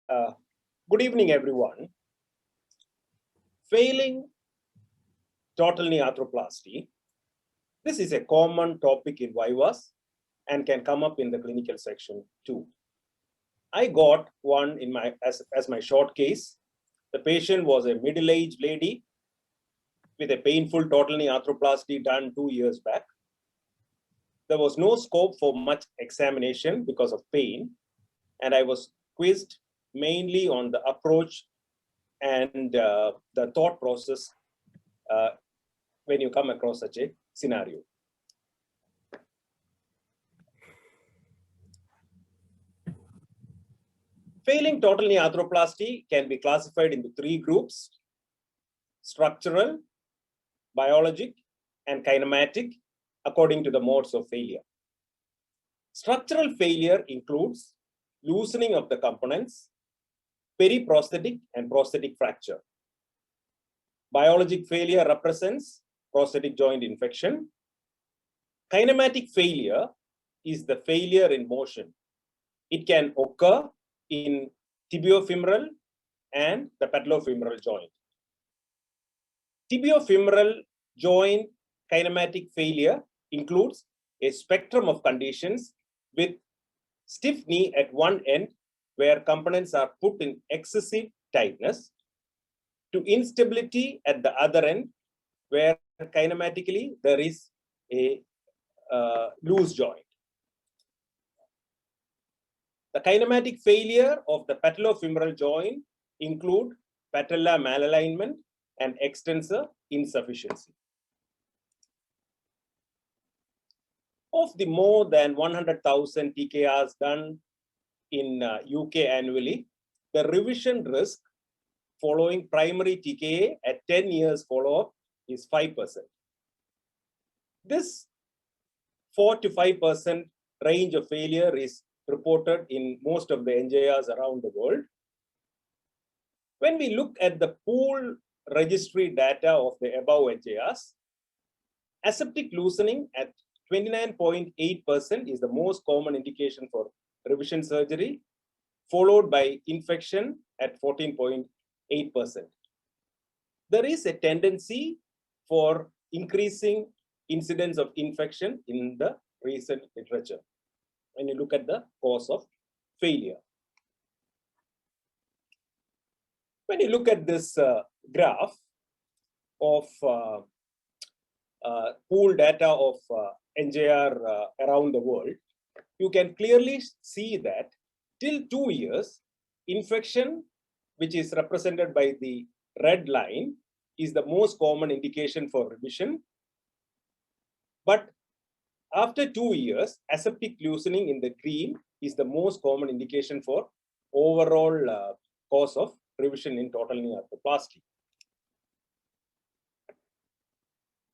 Good evening, everyone. Failing total knee arthroplasty. This is a common topic in vivas and can come up in the clinical section too. I got one in my as my short case. The patient was a middle-aged lady with a painful total knee arthroplasty done 2 years back. There was no scope for much examination because of pain, and I was quizzed mainly on the approach and the thought process when you come across such a scenario. Failing total knee arthroplasty can be classified into 3 groups: structural, biologic, and kinematic, according to the modes of failure. Structural failure includes loosening of the components, periprosthetic and prosthetic fracture. Biologic failure represents prosthetic joint infection. Kinematic failure is the failure in motion. It can occur in tibiofemoral and the patellofemoral joint. Tibiofemoral joint kinematic failure includes a spectrum of conditions with stiff knee at one end where components are put in excessive tightness, to instability at the other end where kinematically there is a loose joint. The kinematic failure of the patellofemoral joint include patella malalignment and extensor insufficiency. Of the more than 100,000 TKRs done in UK annually, the revision risk following primary TKA at 10 years follow-up is 5%. This 4 to 5% range of failure is reported in most of the NJRs around the world. When we look at the pool registry data of the above NJRs, aseptic loosening at 29.8% is the most common indication for revision surgery, followed by infection at 14.8%. There is a tendency for increasing incidence of infection in the recent literature when you look at the cause of failure. When you look at this graph of pool data of NJR around the world, you can clearly see that till 2 years, infection, which is represented by the red line, is the most common indication for revision. But after 2 years, aseptic loosening in the green is the most common indication for overall cause of revision in total knee arthroplasty.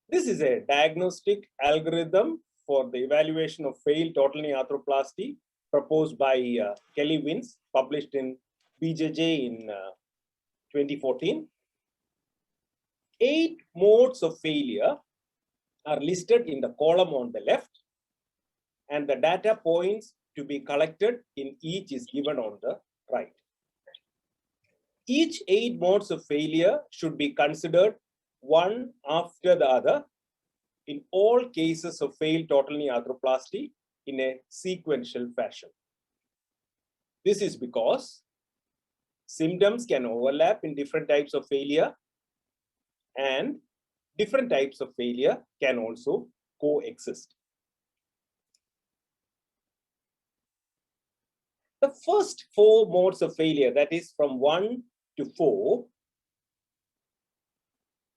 This is a diagnostic algorithm for the evaluation of failed total knee arthroplasty proposed by Kelly Wiens, published in PJ in 2014. 8 modes of failure are listed in the column on the left, and the data points to be collected in each is given on the right. Each 8 modes of failure should be considered one after the other in all cases of failed total knee arthroplasty in a sequential fashion. This is because symptoms can overlap in different types of failure, and different types of failure can also coexist. The first 4 modes of failure, that is from 1 to 4,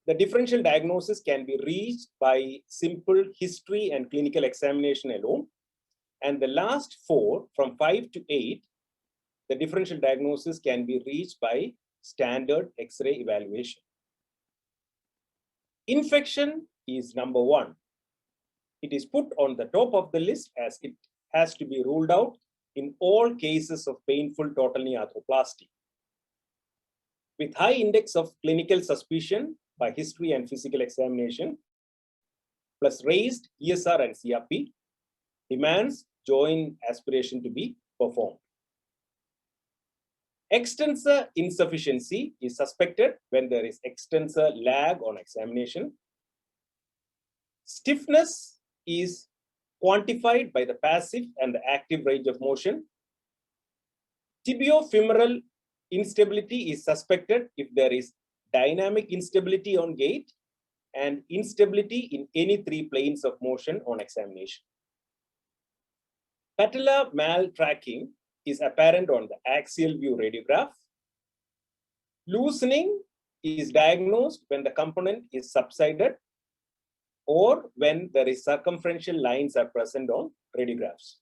the differential diagnosis can be reached by simple history and clinical examination alone. And the last 4, from 5 to 8, the differential diagnosis can be reached by standard X-ray evaluation. Infection is number 1. It is put on the top of the list as it has to be ruled out in all cases of painful total knee arthroplasty. With high index of clinical suspicion by history and physical examination, plus raised ESR and CRP, demands joint aspiration to be performed. Extensor insufficiency is suspected when there is extensor lag on examination. Stiffness is quantified by the passive and the active range of motion. Tibiofemoral instability is suspected if there is dynamic instability on gait and instability in any three planes of motion on examination. Patella maltracking is apparent on the axial view radiograph. Loosening is diagnosed when the component is subsided or when there is circumferential lines are present on radiographs.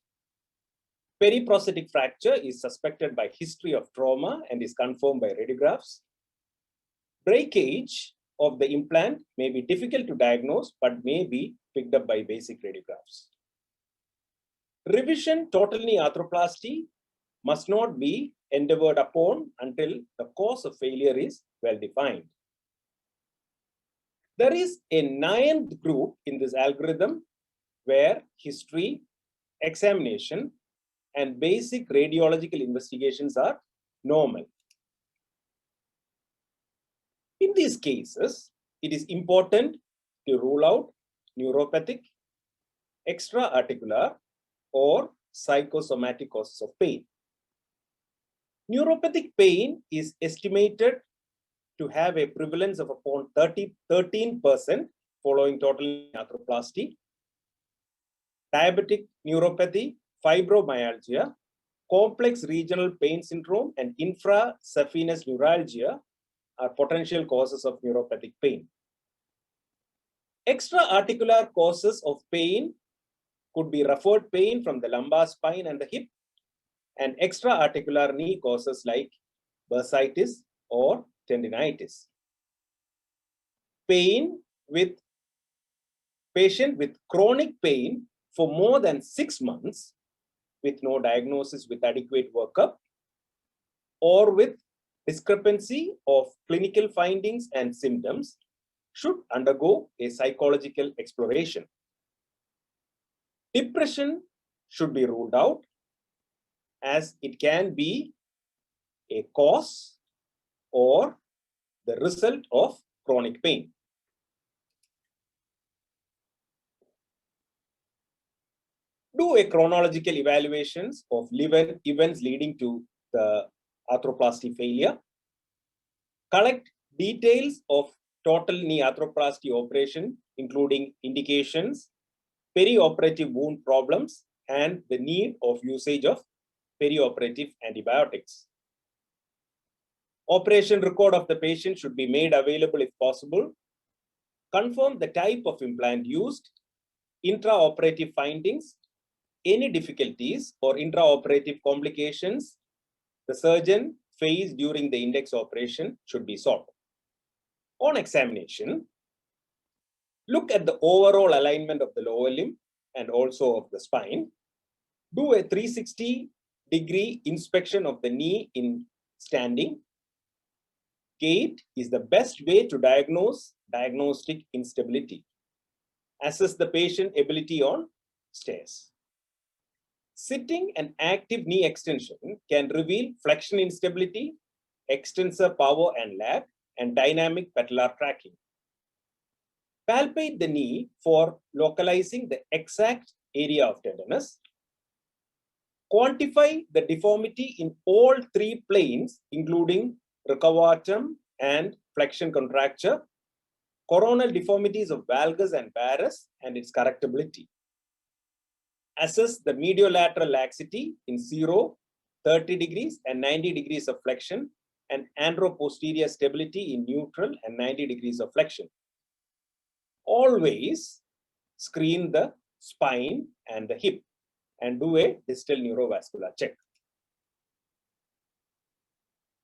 Periprosthetic fracture is suspected by history of trauma and is confirmed by radiographs. Breakage of the implant may be difficult to diagnose, but may be picked up by basic radiographs. Revision total knee arthroplasty must not be endeavored upon until the cause of failure is well defined. There is a 9th group in this algorithm where history, examination, and basic radiological investigations are normal. In these cases, it is important to rule out neuropathic, extra-articular, or psychosomatic causes of pain. Neuropathic pain is estimated to have a prevalence of upon 13% following total arthroplasty. Diabetic neuropathy, fibromyalgia, complex regional pain syndrome, and intracephalous neuralgia are potential causes of neuropathic pain. Extra-articular causes of pain could be referred pain from the lumbar spine and the hip, and extra-articular knee causes like bursitis or tendinitis. Patient with chronic pain for more than 6 months with no diagnosis with adequate workup, or with discrepancy of clinical findings and symptoms should undergo a psychological exploration. Depression should be ruled out as it can be a cause or the result of chronic pain. Do a chronological evaluations of events leading to the arthroplasty failure. Collect details of total knee arthroplasty operation, including indications, perioperative wound problems, and the need of usage of perioperative antibiotics. Operation record of the patient should be made available if possible. Confirm the type of implant used, intraoperative findings, any difficulties or intraoperative complications the surgeon faced during the index operation should be sought. On examination, look at the overall alignment of the lower limb and also of the spine. Do a 360-degree inspection of the knee in standing. Gait is the best way to diagnose diagnostic instability. Assess the patient ability on stairs. Sitting and active knee extension can reveal flexion instability, extensor power and lag, and dynamic patellar tracking. Palpate the knee for localizing the exact area of tenderness. Quantify the deformity in all 3 planes, including recurvatum and flexion contracture, coronal deformities of valgus and varus, and its correctability. Assess the mediolateral laxity in 0, 30 degrees, and 90 degrees of flexion, and anteroposterior stability in neutral and 90 degrees of flexion. Always screen the spine and the hip and do a distal neurovascular check.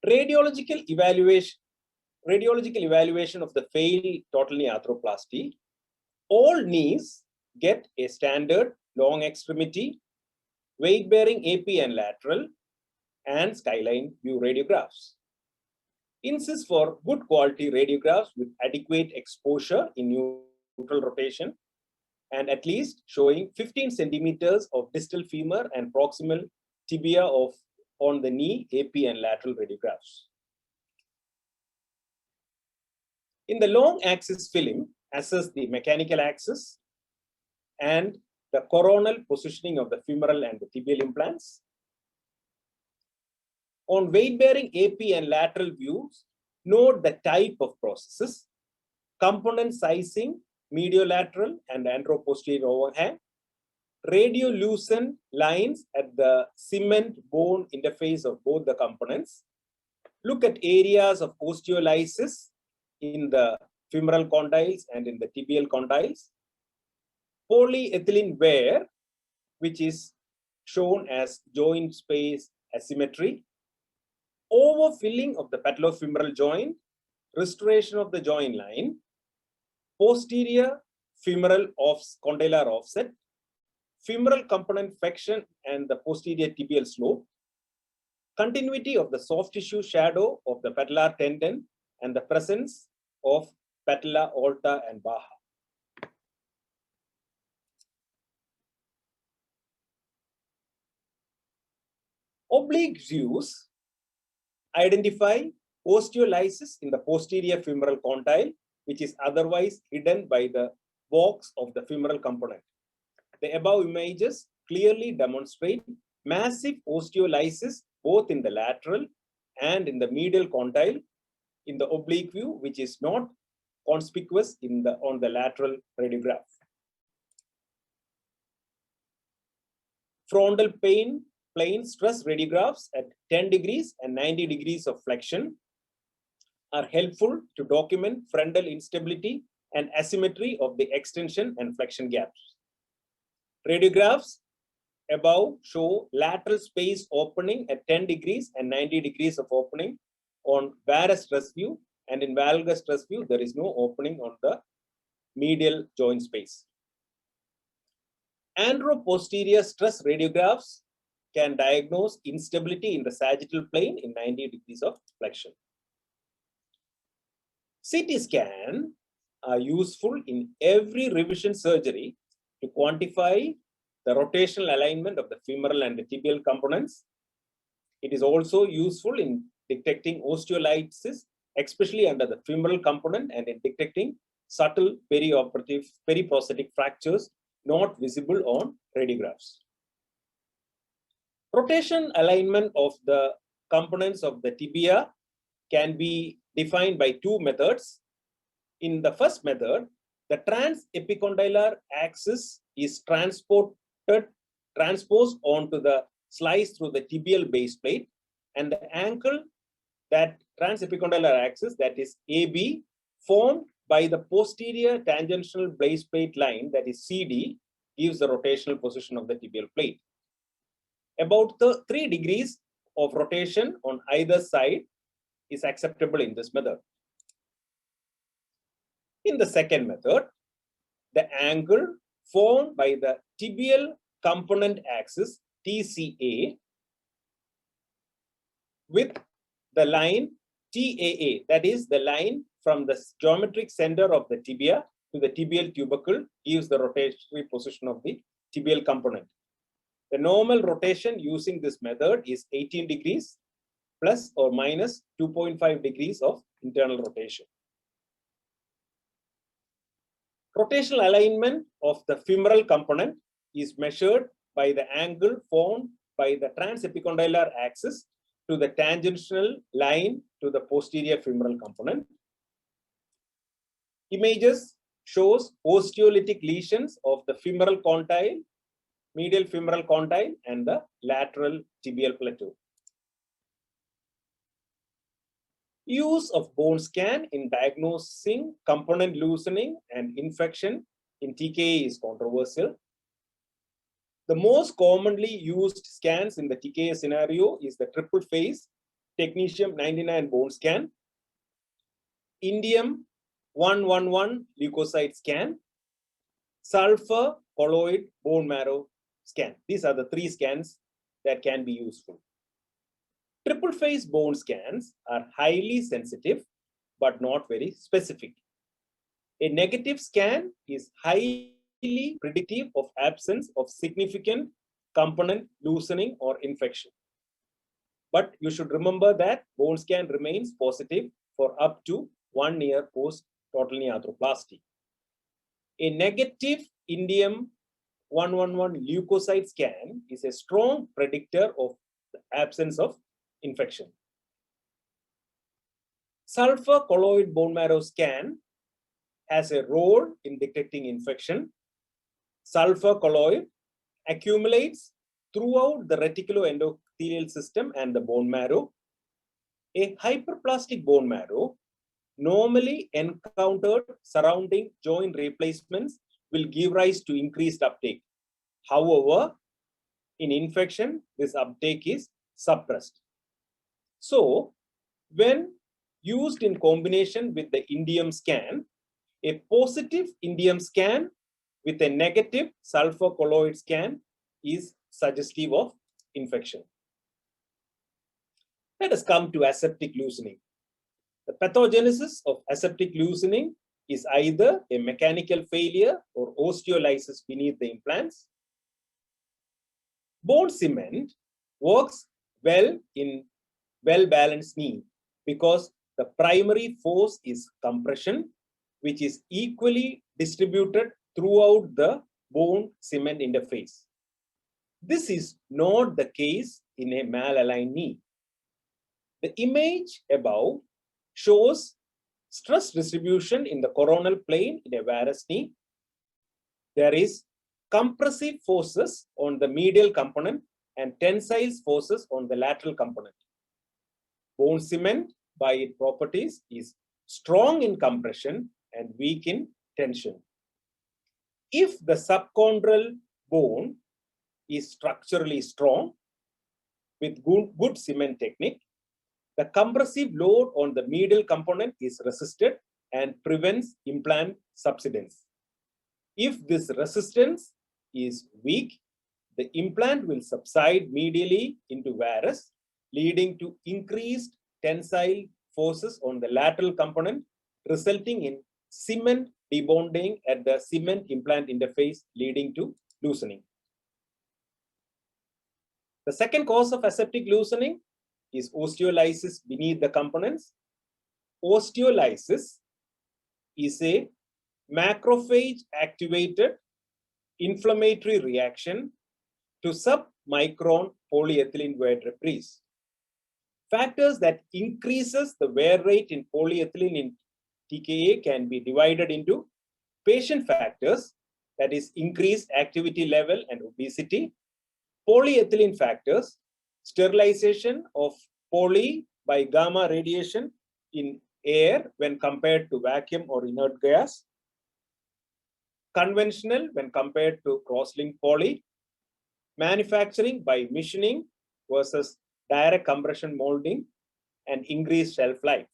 Radiological evaluation of the failed total knee arthroplasty. All knees get a standard long extremity, weight-bearing AP and lateral, and skyline view radiographs. Insist for good quality radiographs with adequate exposure in neutral rotation and at least showing 15 centimeters of distal femur and proximal tibia of on the knee, AP and lateral radiographs. In the long axis film, assess the mechanical axis and the coronal positioning of the femoral and the tibial implants. On weight-bearing AP and lateral views, note the type of processes, component sizing, mediolateral and anteroposterior overhang, radiolucent lines at the cement bone interface of both the components. Look at areas of osteolysis in the femoral condyles and in the tibial condyles. Polyethylene wear, which is shown as joint space asymmetry. Overfilling of the patellofemoral joint, restoration of the joint line, posterior femoral condylar offset, femoral component flexion and the posterior tibial slope, continuity of the soft tissue shadow of the patellar tendon, and the presence of patella, alta, and baja. Oblique views identify osteolysis in the posterior femoral condyle, which is otherwise hidden by the box of the femoral component. The above images clearly demonstrate massive osteolysis both in the lateral and in the medial condyle in the oblique view, which is not conspicuous on the lateral radiograph. Frontal plane stress radiographs at 10 degrees and 90 degrees of flexion are helpful to document frontal instability and asymmetry of the extension and flexion gaps. Radiographs above show lateral space opening at 10 degrees and 90 degrees of opening on varus stress view, and in valgus stress view, there is no opening on the medial joint space. Anteroposterior stress radiographs can diagnose instability in the sagittal plane in 90 degrees of flexion. CT scan are useful in every revision surgery to quantify the rotational alignment of the femoral and the tibial components. It is also useful in detecting osteolysis, especially under the femoral component, and in detecting subtle perioperative periprosthetic fractures not visible on radiographs. Rotation alignment of the components of the tibia can be defined by two methods. In the first method, the transepicondylar axis is transposed onto the slice through the tibial base plate, and the angle that transepicondylar axis, that is AB, formed by the posterior tangential base plate line, that is CD, gives the rotational position of the tibial plate. About 3 degrees of rotation on either side is acceptable in this method. In the second method, the angle formed by the tibial component axis TCA with the line TAA, that is the line from the geometric center of the tibia to the tibial tubercle, gives the rotatory position of the tibial component. The normal rotation using this method is 18 degrees plus or minus 2.5 degrees of internal rotation. Rotational alignment of the femoral component is measured by the angle formed by the transepicondylar axis to the tangential line to the posterior femoral component. Images shows osteolytic lesions of the femoral condyle, medial femoral condyle, and the lateral tibial plateau. Use of bone scan in diagnosing component loosening and infection in TKA is controversial. The most commonly used scans in the TKA scenario is the triple phase technetium-99 bone scan, indium-111 leukocyte scan, sulfur colloid bone marrow scan. These are the 3 scans that can be useful. Triple phase bone scans are highly sensitive but not very specific. A negative scan is highly predictive of absence of significant component loosening or infection. But you should remember that bone scan remains positive for up to 1 year post total knee arthroplasty. A negative indium 111 leukocyte scan is a strong predictor of the absence of infection. Sulfur colloid bone marrow scan has a role in detecting infection. Sulfur colloid accumulates throughout the reticuloendothelial system and the bone marrow. A hyperplastic bone marrow normally encountered surrounding joint replacements will give rise to increased uptake. However, in infection, this uptake is suppressed. So, when used in combination with the indium scan, a positive indium scan with a negative sulfur colloid scan is suggestive of infection. Let us come to aseptic loosening. The pathogenesis of aseptic loosening is either a mechanical failure or osteolysis beneath the implants. Bone cement works well in well-balanced knee because the primary force is compression, which is equally distributed throughout the bone cement interface. This is not the case in a malaligned knee. The image above shows stress distribution in the coronal plane in a varus knee. There is compressive forces on the medial component and tensile forces on the lateral component. Bone cement, by its properties, is strong in compression and weak in tension. If the subchondral bone is structurally strong with good cement technique, the compressive load on the medial component is resisted and prevents implant subsidence. If this resistance is weak, the implant will subside medially into varus, leading to increased tensile forces on the lateral component, resulting in cement debonding at the cement implant interface, leading to loosening. The second cause of aseptic loosening is osteolysis beneath the components. Osteolysis is a macrophage-activated inflammatory reaction to submicron polyethylene wear debris. Factors that increases the wear rate in polyethylene in TKA can be divided into patient factors, that is increased activity level and obesity, polyethylene factors, sterilization of poly by gamma radiation in air when compared to vacuum or inert gas, conventional when compared to cross-linked poly, manufacturing by machining versus direct compression molding, and increased shelf life.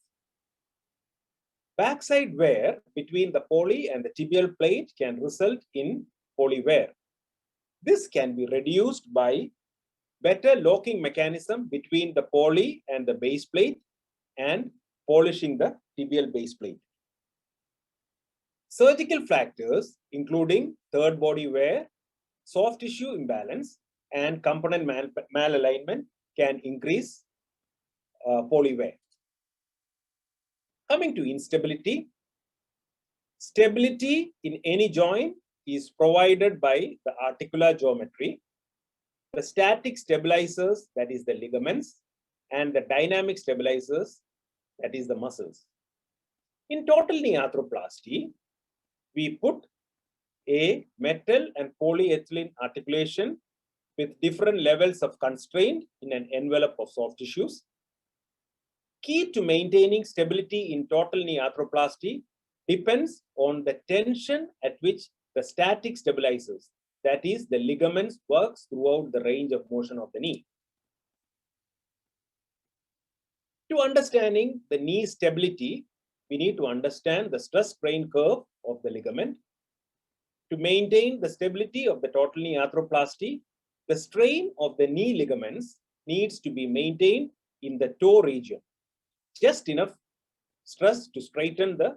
Backside wear between the poly and the tibial plate can result in poly wear. This can be reduced by better locking mechanism between the poly and the base plate and polishing the tibial base plate. Surgical factors, including third body wear, soft tissue imbalance, and component malalignment, can increase poly wear. Coming to instability, stability in any joint is provided by the articular geometry, the static stabilizers, that is the ligaments, and the dynamic stabilizers, that is the muscles. In total knee arthroplasty, we put a metal and polyethylene articulation with different levels of constraint in an envelope of soft tissues. Key to maintaining stability in total knee arthroplasty depends on the tension at which the static stabilizers, that is the ligaments, works throughout the range of motion of the knee. To understanding the knee stability, we need to understand the stress strain curve of the ligament. To maintain the stability of the total knee arthroplasty, the strain of the knee ligaments needs to be maintained in the toe region. Just enough stress to straighten the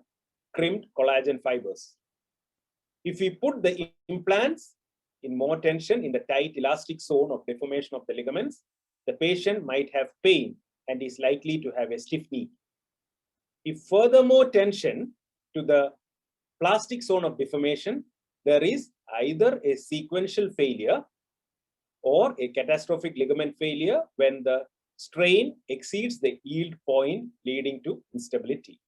crimped collagen fibers. If we put the implants in more tension in the tight elastic zone of deformation of the ligaments, the patient might have pain and is likely to have a stiff knee. If furthermore tension to the plastic zone of deformation, there is either a sequential failure or a catastrophic ligament failure when the strain exceeds the yield point, leading to instability.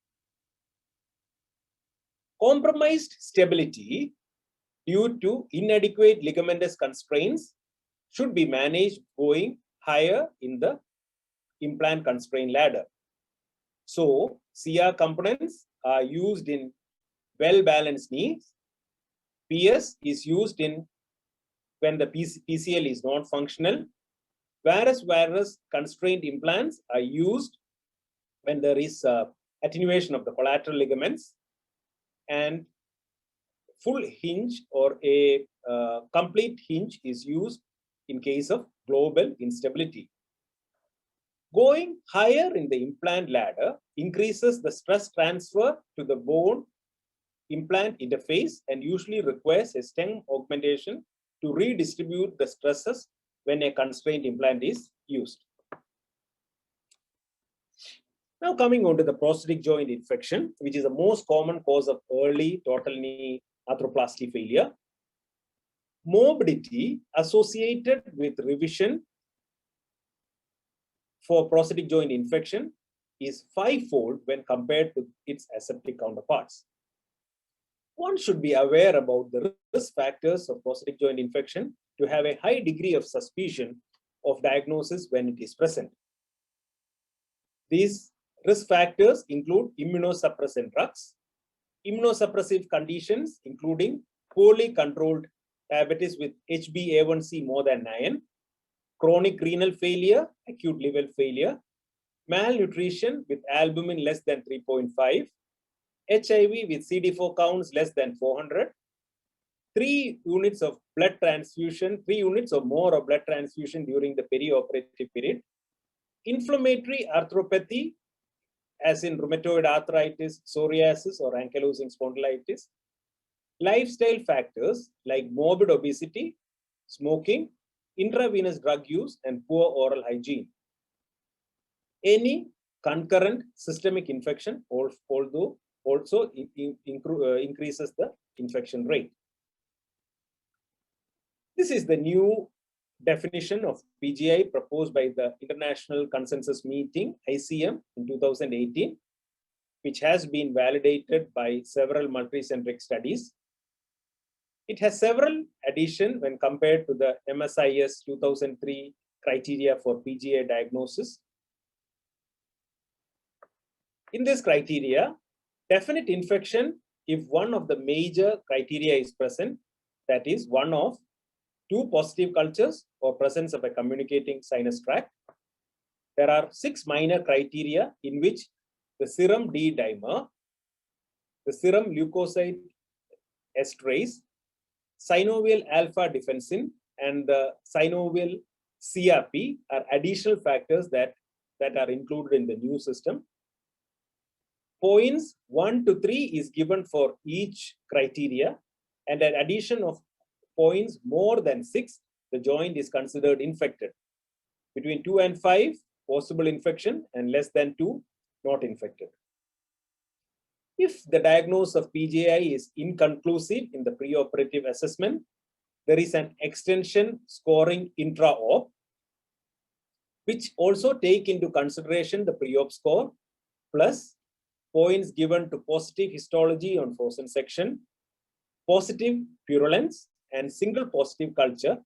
Compromised stability due to inadequate ligamentous constraints should be managed going higher in the implant constraint ladder. So, CR components are used in well-balanced knees. PS is used in when the PCL is non-functional. Varus constraint implants are used when there is attenuation of the collateral ligaments, and full hinge or a complete hinge is used in case of global instability. Going higher in the implant ladder increases the stress transfer to the bone implant interface and usually requires a stem augmentation to redistribute the stresses when a constrained implant is used. Now coming on to the prosthetic joint infection, which is the most common cause of early total knee arthroplasty failure. Morbidity associated with revision for prosthetic joint infection is 5-fold when compared to its aseptic counterparts. One should be aware about the risk factors of prosthetic joint infection to have a high degree of suspicion of diagnosis when it is present. These risk factors include immunosuppressant drugs, immunosuppressive conditions including poorly controlled diabetes with HbA1c more than 9, chronic renal failure, acute liver failure, malnutrition with albumin less than 3.5, HIV with CD4 counts less than 400, 3 units of blood transfusion, 3 units or more of blood transfusion during the perioperative period, inflammatory arthropathy, as in rheumatoid arthritis, psoriasis, or ankylosing spondylitis, lifestyle factors like morbid obesity, smoking, intravenous drug use, and poor oral hygiene. Any concurrent systemic infection also increases the infection rate. This is the new definition of PGI proposed by the International Consensus Meeting, ICM, in 2018, which has been validated by several multicentric studies. It has several additions when compared to the MSIS 2003 criteria for PGI diagnosis. In this criteria, definite infection if one of the major criteria is present, that is one of 2 positive cultures or presence of a communicating sinus tract. There are 6 minor criteria in which the serum D dimer, the serum leukocyte esterase, synovial alpha defensin, and the synovial CRP are additional factors that are included in the new system. Points 1 to 3 is given for each criteria, and an addition of points more than 6, the joint is considered infected. Between 2 and 5, possible infection, and less than 2, not infected. If the diagnosis of PJI is inconclusive in the preoperative assessment, there is an extension scoring intra-op, which also take into consideration the pre-op score, plus points given to positive histology on frozen section, positive purulence, and single positive culture,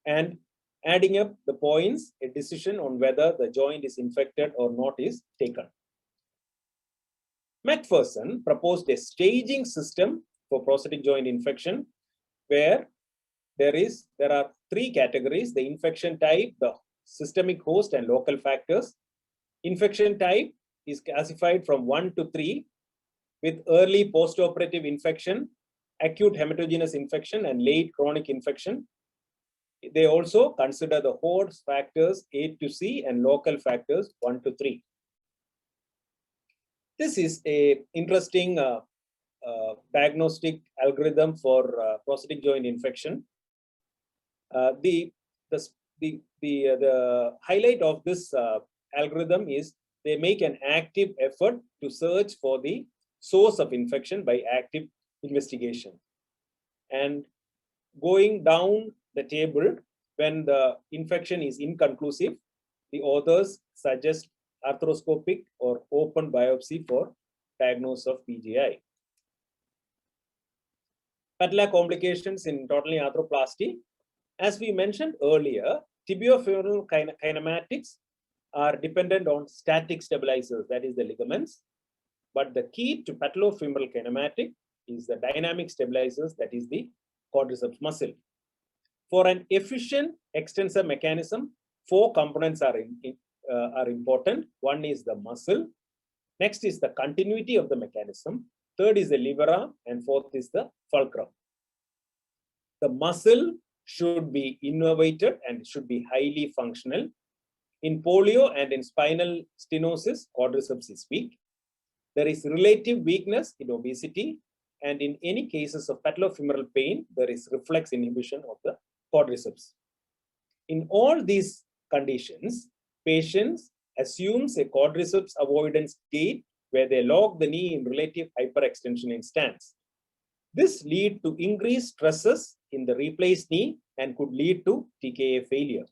and adding up the points, a decision on whether the joint is infected or not is taken. McPherson proposed a staging system for prosthetic joint infection, where there are 3 categories: the infection type, the systemic host, and local factors. Infection type is classified from 1 to 3, with early postoperative infection, acute hematogenous infection, and late chronic infection. They also consider the host factors A to C and local factors 1 to 3. This is an interesting diagnostic algorithm for prosthetic joint infection. The the highlight of this algorithm is they make an active effort to search for the source of infection by active investigation. And going down the table, when the infection is inconclusive, the authors suggest arthroscopic or open biopsy for diagnosis of PJ-I. Patella complications in total knee arthroplasty. As we mentioned earlier, tibiofemoral kinematics are dependent on static stabilizers, that is the ligaments. But the key to patellofemoral kinematic is the dynamic stabilizers, that is the quadriceps muscle. For an efficient extensor mechanism, 4 components are important. One is the muscle. Next is the continuity of the mechanism. Third is the lever arm, and fourth is the fulcrum. The muscle should be innervated and should be highly functional. In polio and in spinal stenosis, quadriceps is weak. There is relative weakness in obesity, and in any cases of patellofemoral pain, there is reflex inhibition of the quadriceps. In all these conditions, patients assumes a quadriceps avoidance gait where they lock the knee in relative hyperextension in stance. This leads to increased stresses in the replaced knee and could lead to TKA failure.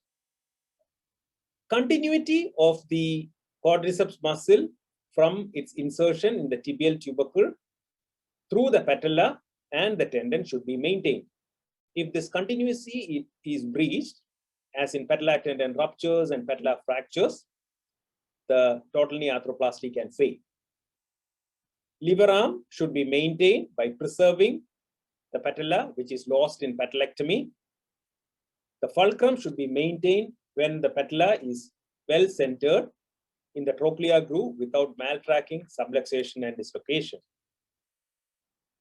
Continuity of the quadriceps muscle from its insertion in the tibial tubercle through the patella and the tendon should be maintained. If this continuity is breached, as in patella tendon ruptures and patella fractures, the total knee arthroplasty can fail. Lever arm should be maintained by preserving the patella, which is lost in patellectomy. The fulcrum should be maintained when the patella is well centered in the trochlear groove without maltracking, subluxation, and dislocation.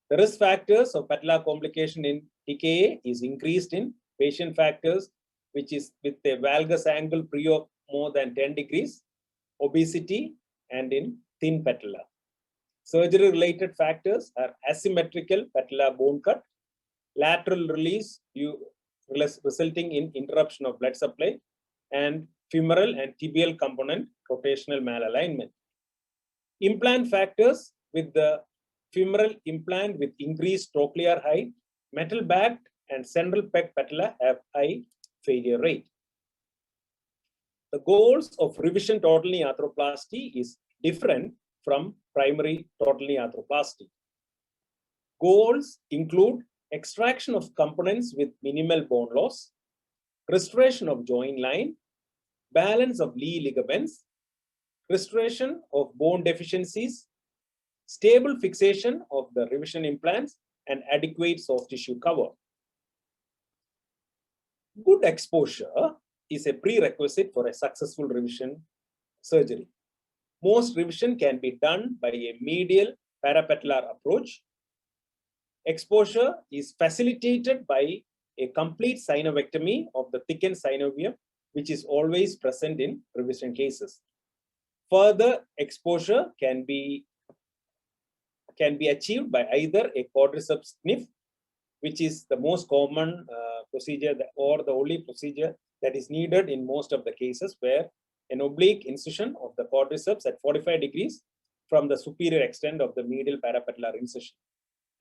The risk factors of patellar complication in TKA is increased in patient factors, which is with a valgus angle pre of more than 10 degrees, obesity, and in thin patella. Surgery-related factors are asymmetrical patellar bone cut, lateral release resulting in interruption of blood supply, and femoral and tibial component rotational malalignment. Implant factors with the femoral implant with increased trochlear height, metal-backed and central pec patella have high failure rate. The goals of revision total knee arthroplasty is different from primary total knee arthroplasty. Goals include extraction of components with minimal bone loss, restoration of joint line, balance of Lee ligaments, restoration of bone deficiencies, stable fixation of the revision implants, and adequate soft tissue cover. Good exposure is a prerequisite for a successful revision surgery. Most revision can be done by a medial parapatellar approach. Exposure is facilitated by a complete synovectomy of the thickened synovium, which is always present in revision cases. Further exposure can be achieved by either a quadriceps sniff, which is the most common procedure or the only procedure that is needed in most of the cases, where an oblique incision of the quadriceps at 45 degrees from the superior extent of the medial parapatellar incision.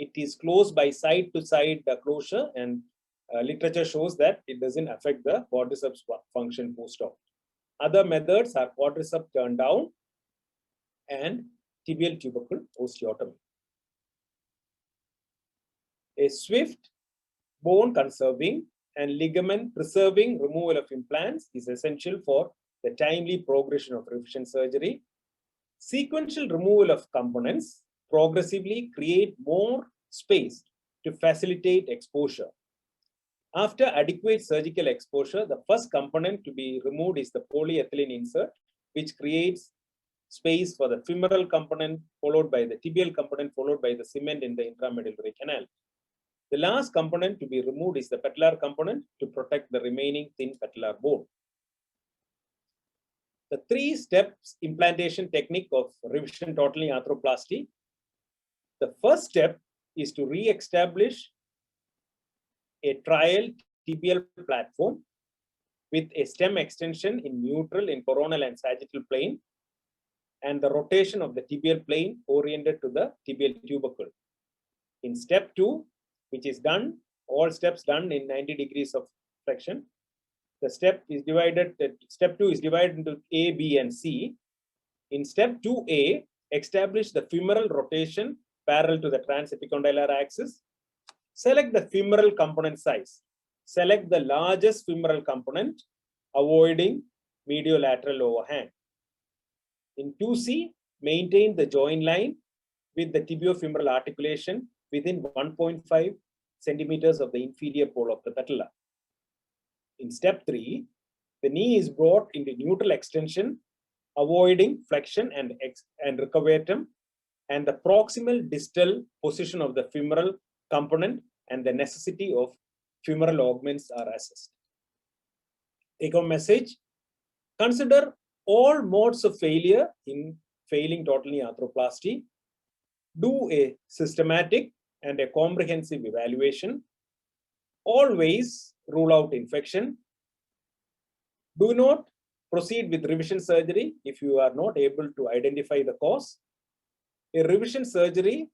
It is closed by side-to-side closure, and literature shows that it doesn't affect the quadriceps function post-op. Other methods are quadriceps turn down and tibial tubercle osteotomy. A swift, bone conserving and ligament preserving removal of implants is essential for the timely progression of revision surgery. Sequential removal of components progressively create more space to facilitate exposure. After adequate surgical exposure, the first component to be removed is the polyethylene insert, which creates space for the femoral component, followed by the tibial component, followed by the cement in the intramedullary canal. The last component to be removed is the patellar component to protect the remaining thin patellar bone. The 3 steps implantation technique of revision total knee arthroplasty. The first step is to re-establish a trial tibial platform. with a stem extension in neutral in coronal and sagittal plane, and the rotation of the tibial plane oriented to the tibial tubercle. In step 2, which is done, all steps done in 90 degrees of flexion, the step 2 is divided into A, B, and C. In step 2A, establish the femoral rotation parallel to the transepicondylar axis. Select the femoral component size. Select the largest femoral component, avoiding mediolateral overhang. In 2C, maintain the joint line with the tibiofemoral articulation within 1.5 centimeters of the inferior pole of the patella. In step 3, the knee is brought into neutral extension, avoiding flexion and recurvatum, and the proximal distal position of the femoral component and the necessity of femoral augments are assessed. Take-home message: consider all modes of failure in failing total knee arthroplasty. Do a systematic and a comprehensive evaluation. Always rule out infection. Do not proceed with revision surgery if you are not able to identify the cause. In revision surgery,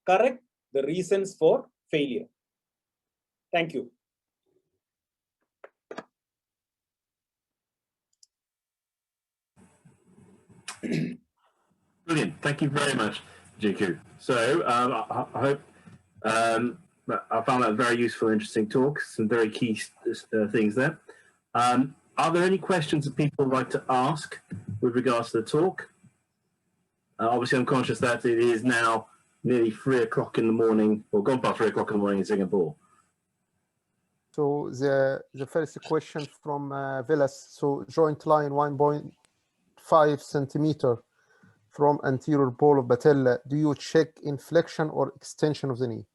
correct the reasons for failure. Thank you. Brilliant. Thank you very much, Jikku. So I hope I found that a very useful, interesting talk. Some very key things there. Are there any questions that people would like to ask with regards to the talk? Obviously, I'm conscious that it is now nearly 3 o'clock in the morning, or gone past 3 o'clock in the morning in Singapore. So the first question from Villas. So joint line 1.5 centimeter from anterior pole of patella. Do you check in flexion or extension of the knee?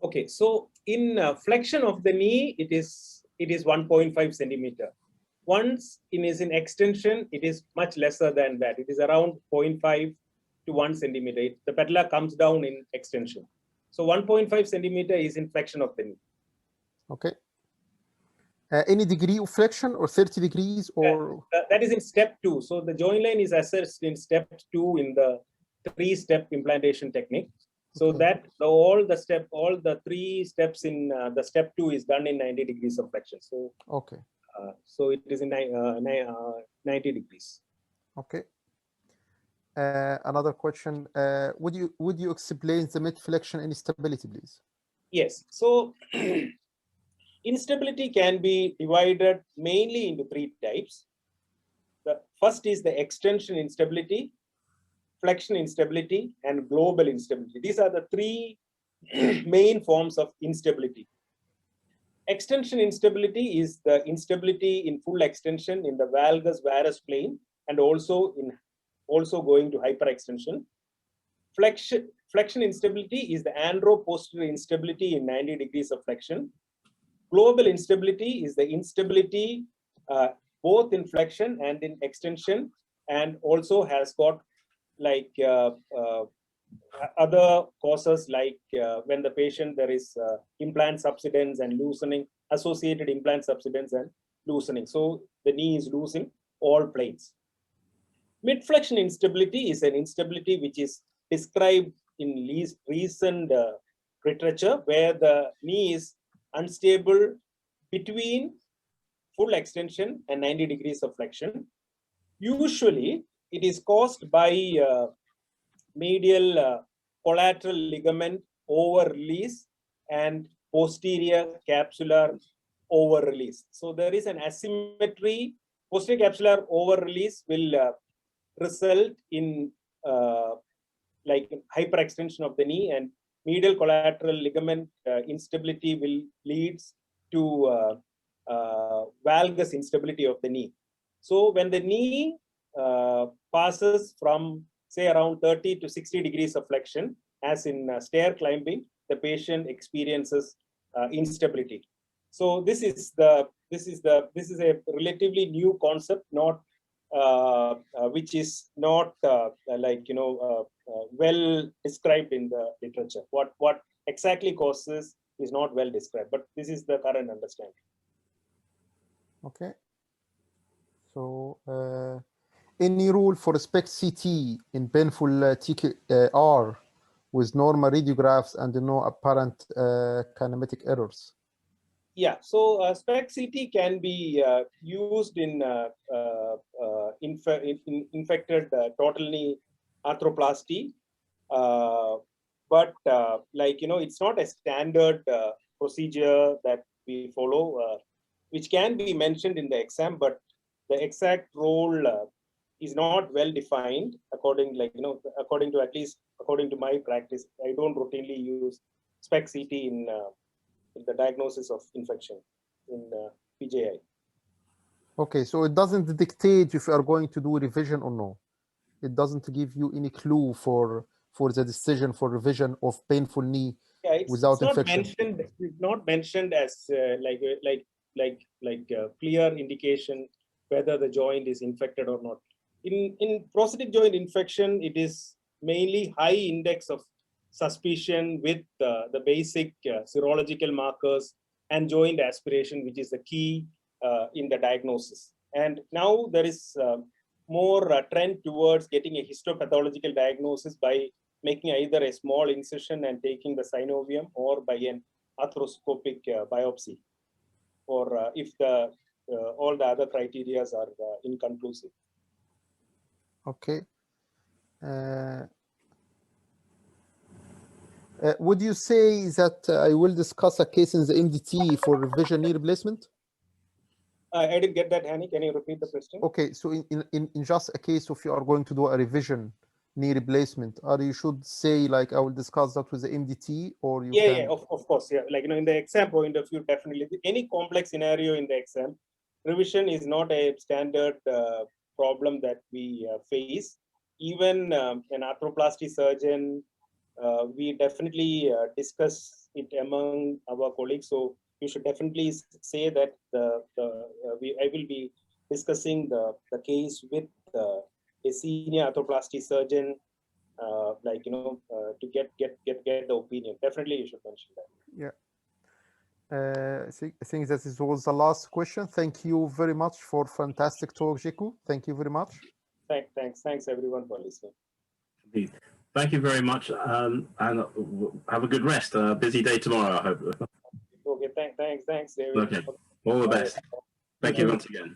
Okay, so in flexion of the knee, it is 1.5 centimeter. Once it is in extension, it is much lesser than that. It is around 0.5 to 1 centimeter. The patella comes down in extension. So 1.5 centimeter is in flexion of the knee. Okay. Any degree of flexion or 30 degrees or? That is in step 2. So the joint line is assessed in step 2 in the 3-step implantation technique. So okay, that all the 3 steps in the step 2 is done in 90 degrees of flexion. So okay. So it is in 90 degrees. Okay. Another question. Would you explain the mid-flexion instability, please? Yes. So instability can be divided mainly into 3 types. The first is the extension instability, flexion instability, and global instability. These are the 3 main forms of instability. Extension instability is the instability in full extension in the valgus varus plane and also going to hyperextension. Flexion instability is the anteroposterior instability in 90 degrees of flexion. Global instability is the instability both in flexion and in extension, and also has got like other causes like when the patient there is implant subsidence and loosening, associated implant subsidence and loosening. So the knee is losing all planes. Mid-flexion instability is an instability which is described in recent literature where the knee is unstable between full extension and 90 degrees of flexion. Usually it is caused by medial collateral ligament over release and posterior capsular over release. So there is an asymmetry. Posterior capsular over release will result in like hyperextension of the knee, and medial collateral ligament instability will leads to valgus instability of the knee. So when the knee passes from say around 30 to 60 degrees of flexion, as in stair climbing, the patient experiences instability. So this is a relatively new concept, not which is not well described in the literature. What exactly causes is not well described, but this is the current understanding. Okay. So any rule for spec CT in painful TKR with normal radiographs and no apparent kinematic errors? Yeah, so spec CT can be used in infected total knee arthroplasty, but like it's not a standard procedure that we follow, which can be mentioned in the exam, but the exact role is not well defined according, according to, at least according to my practice. I don't routinely use spec CT in the diagnosis of infection in PJI. Okay, so it doesn't dictate if you are going to do revision or no. It doesn't give you any clue for the decision for revision of painful knee without infection. It's not mentioned as clear indication whether the joint is infected or not. In prosthetic joint infection, it is mainly high index of suspicion with the basic serological markers and joint aspiration, which is the key in the diagnosis. And now there is more trend towards getting a histopathological diagnosis by making either a small incision and taking the synovium, or by an arthroscopic biopsy, or if the all the other criteria are inconclusive. Okay. Would you say that I will discuss a case in the MDT for revision knee replacement? I didn't get that, Hani. Can you repeat the question? Okay, so in just a case of you are going to do a revision knee replacement, or you should say like I will discuss that with the MDT, or you can... Yeah, of course, yeah. Like in the exam point of view, definitely any complex scenario in the exam, revision is not a standard problem that we face. Even an arthroplasty surgeon, we definitely discuss it among our colleagues. So you should definitely say that I will be discussing the case with a senior arthroplasty surgeon, to get the opinion. Definitely, you should mention that. Yeah. I think that this was the last question. Thank you very much for fantastic talk, Jikku. Thank you very much. Thanks everyone for listening. Indeed. Thank you very much, and have a good rest. Busy day tomorrow, I hope. Okay, thanks, David. Okay, all the best. Thank you once again.